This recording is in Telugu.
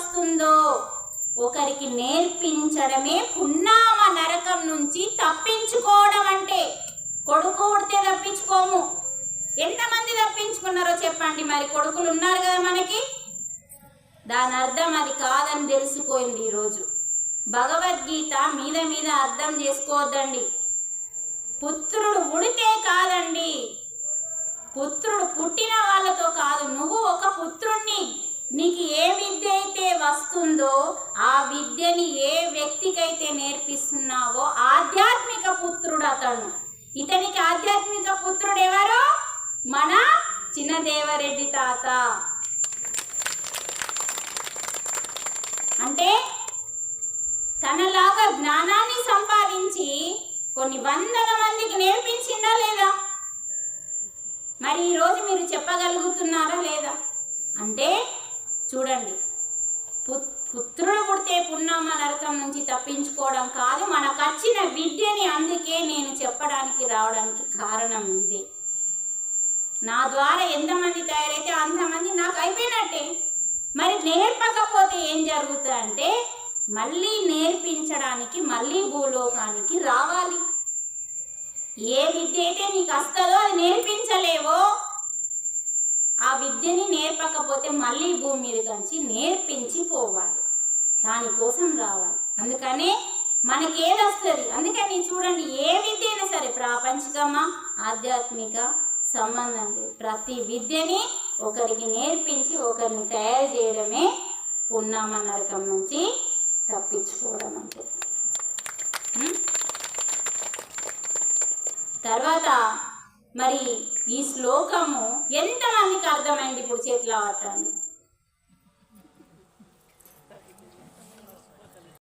వస్తుందో ఒకరికి నేర్పించడమే పున్నామ నరకం నుంచి తప్పించుకోవడం అంటే. కొడుకు పుడితే తప్పించుకోము. ఎంతమంది తప్పించుకున్నారో చెప్పండి. మరి కొడుకులు ఉన్నారు కదా మనకి. దాని అర్థం అది కాదని తెలిసిపోయింది ఈరోజు. భగవద్గీత మీద మీద అర్థం చేసుకోవద్దండి. పుత్రుడు పుడితే కాదండి, పుత్రుడు పుట్టిన వాళ్ళతో కాదు. నువ్వు ఒక పుత్రుణ్ణి, నీకు ఏ విద్య అయితే వస్తుందో ఆ విద్యని ఏ వ్యక్తికైతే నేర్పిస్తున్నావో ఆధ్యాత్మిక పుత్రుడు అతను. ఇతనికి ఆధ్యాత్మిక పుత్రుడు ఎవరు? మన చిన్నదేవరెడ్డి తాత. అంటే తనలాగా జ్ఞానాన్ని సంపాదించి కొన్ని వందల మందికి నేర్పించిందా లేదా? మరి ఈరోజు మీరు చెప్పగలుగుతున్నారా లేదా? అంటే చూడండి, పుత్రుడు పుడితే పున్నమ్మ నరకం నుంచి తప్పించుకోవడం కాదు, మనకు వచ్చిన విద్యని అందుకే నేను చెప్పడానికి రావడానికి కారణం ఇదే. నా ద్వారా ఎంతమంది తయారైతే అంతమంది నాకు అయిపోయినట్టే. మరి నేర్పకపోతే ఏం జరుగుతుందంటే మళ్ళీ నేర్పించడానికి మళ్ళీ భూలోకానికి రావాలి. ఏ విద్య అయితే నీకు వస్తుందో అది నేర్పించలేవో ఆ విద్యని నేర్పకపోతే మళ్ళీ భూమి మీద కంచి నేర్పించి పోవాలి. దానికోసం రావాలి. అందుకనే మనకి ఏది వస్తుంది. అందుకని చూడండి, ఏ విద్య అయినా సరే ప్రాపంచికమా ఆధ్యాత్మిక సంబంధం లేదు. ప్రతి విద్యని ఒకరికి నేర్పించి ఒకరిని తయారు చేయడమే పున్నామ నరకం నుంచి తప్పించుకోవడం అంటే. తర్వాత మరి ఈ శ్లోకము ఎంతమందికి అర్థమైంది? ఇప్పుడు చేతిలో పట్టండి.